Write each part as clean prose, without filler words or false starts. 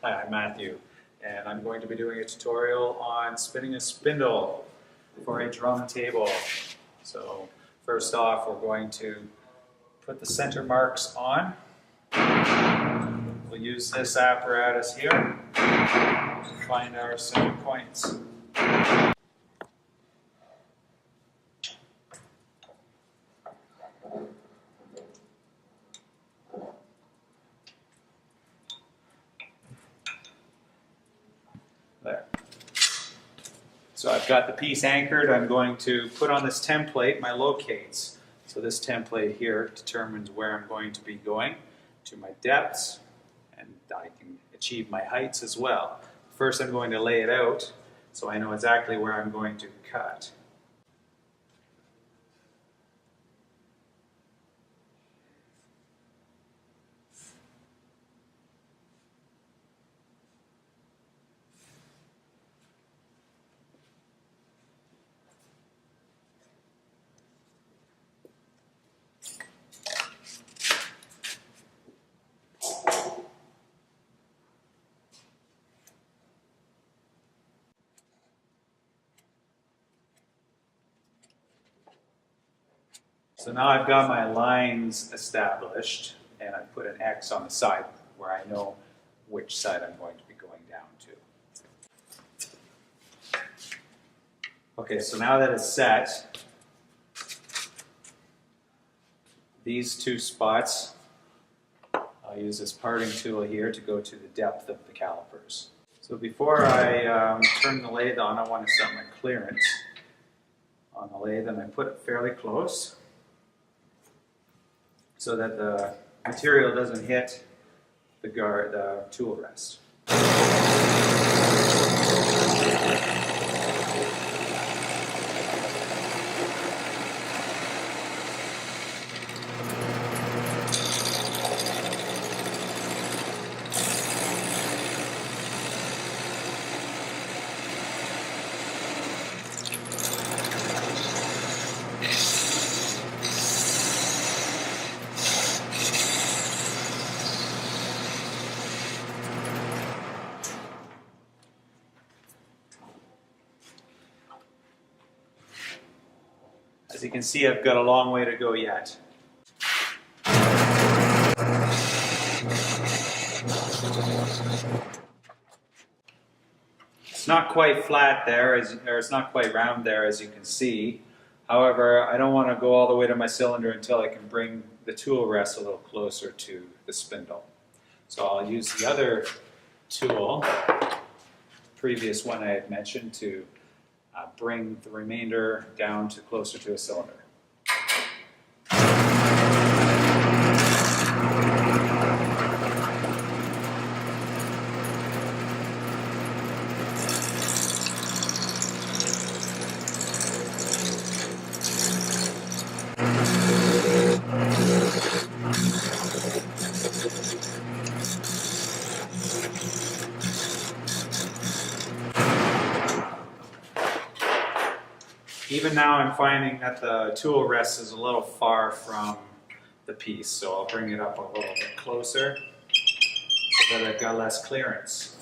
Hi, I'm Matthew, and I'm going to be doing a tutorial on spinning a spindle for a drum table. So first off, we're going to put the center marks on. We'll use this apparatus here to find our center points. There. So I've got the piece anchored. I'm going to put on this template my locates. So this template here determines where I'm going to be going to my depths, and I can achieve my heights as well. First I'm going to lay it out so I know exactly where I'm going to cut. So now I've got my lines established, and I put an X on the side where I know which side I'm going to be going down to. Okay, so now that it's set, these two spots, I'll use this parting tool here to go to the depth of the calipers. So before I turn the lathe on, I want to set my clearance on the lathe, and I put it fairly close, so that the material doesn't hit the tool rest. As you can see, I've got a long way to go yet. It's not quite flat there, or it's not quite round there, as you can see. However, I don't want to go all the way to my cylinder until I can bring the tool rest a little closer to the spindle. So I'll use the other tool, previous one I had mentioned, to bring the remainder down to closer to a cylinder. Even now I'm finding that the tool rest is a little far from the piece, so I'll bring it up a little bit closer so that I've got less clearance.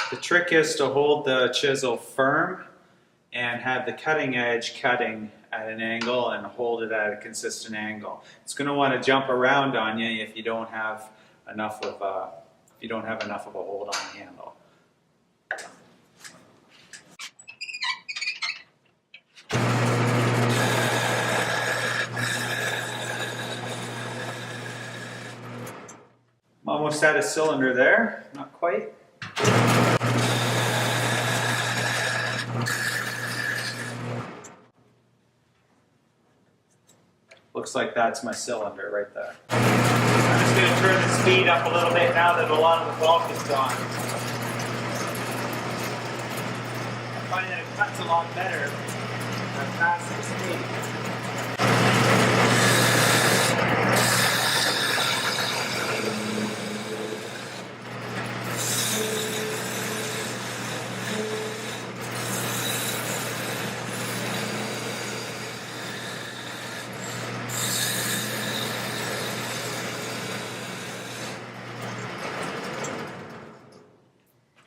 The trick is to hold the chisel firm and have the cutting edge cutting at an angle and hold it at a consistent angle. It's going to want to jump around on you if you don't have enough of a hold on the handle. I'm almost at a cylinder there, not quite. Looks like that's my cylinder right there. I'm just going to turn the speed up a little bit now that a lot of the bulk is gone. I find that it cuts a lot better.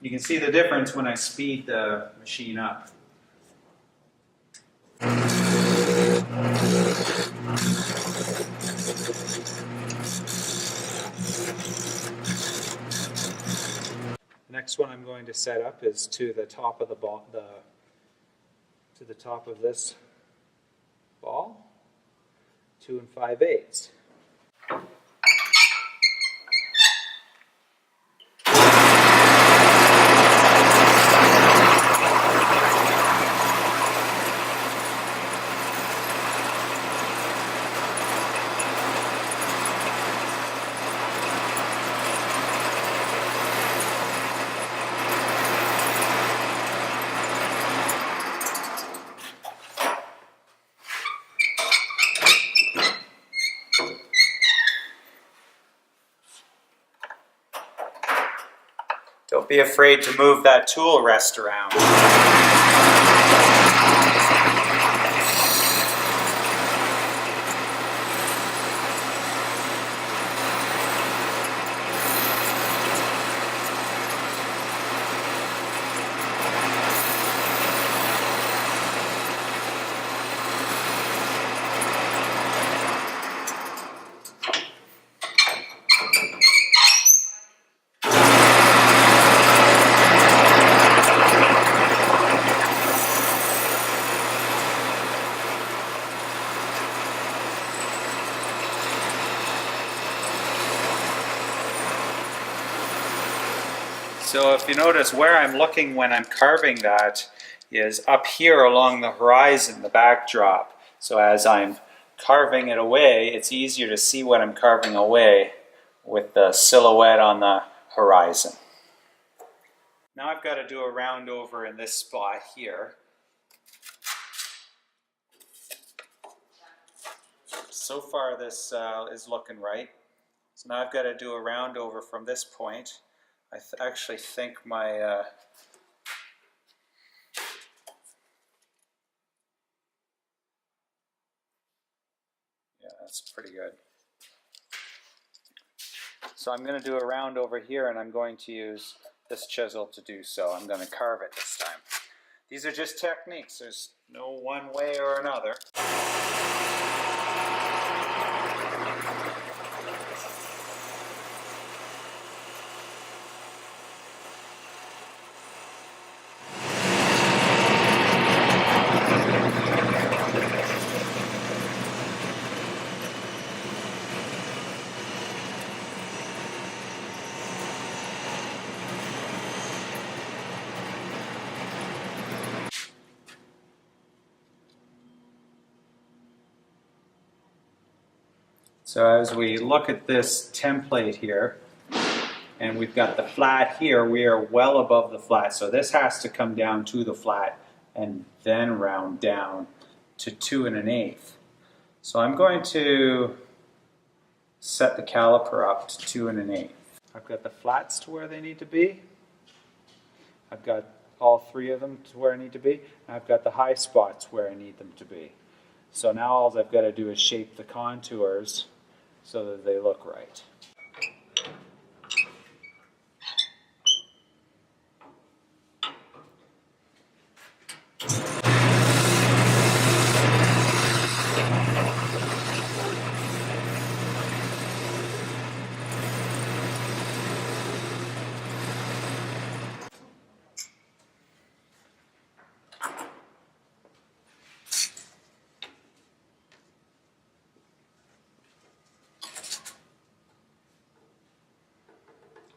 You can see the difference when I speed the machine up. The next one I'm going to set up is to the top of the ball, to the top of this ball, 2 5/8. Don't be afraid to move that tool rest around. So if you notice, where I'm looking when I'm carving that is up here along the horizon, the backdrop. So as I'm carving it away, it's easier to see what I'm carving away with the silhouette on the horizon. Now I've got to do a round over in this spot here. So far this is looking right. So now I've got to do a round over from this point. I actually think my yeah, that's pretty good. So I'm going to do a round over here, and I'm going to use this chisel to do so. I'm going to carve it this time. These are just techniques. There's no one way or another. So as we look at this template here, and we've got the flat here, we are well above the flat. So this has to come down to the flat and then round down to 2 1/8. So I'm going to set the caliper up to 2 1/8. I've got the flats to where they need to be. I've got all 3 of them to where I need to be. And I've got the high spots where I need them to be. So now all I've got to do is shape the contours so that they look right.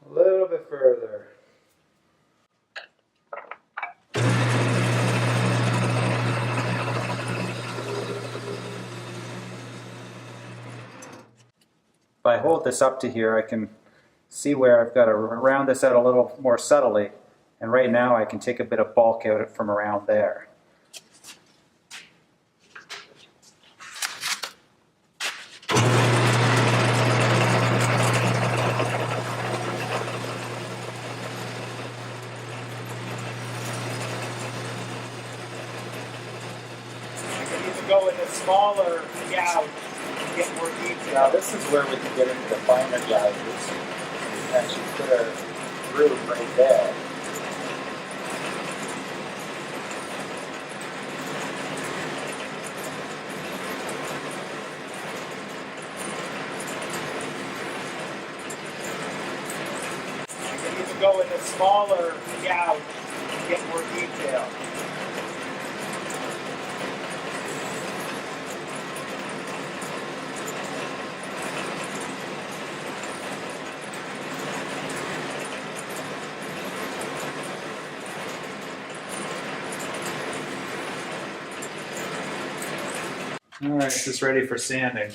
A little bit further. If I hold this up to here, I can see where I've got to round this out a little more subtly. And right now I can take a bit of bulk out from around there. go into smaller gouge and get more detail. Now this is where we can get into the finer gouges. We can actually put a groove right there. You can go into smaller gouge and get more detail. All right, this is ready for sanding.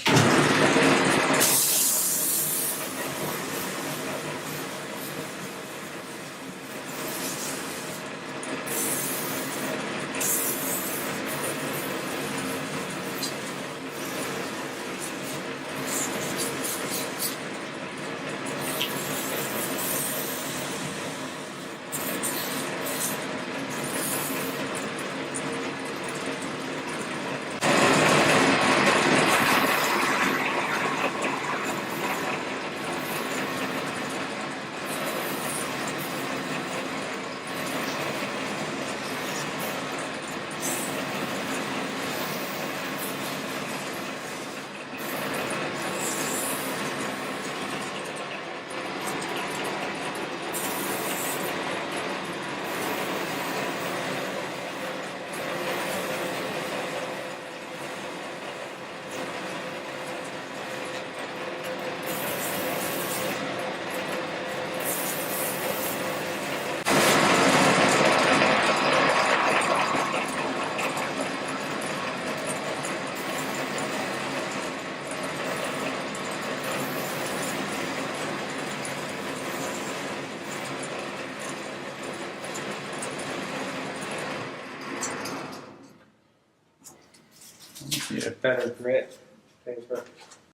Need a better grit paper.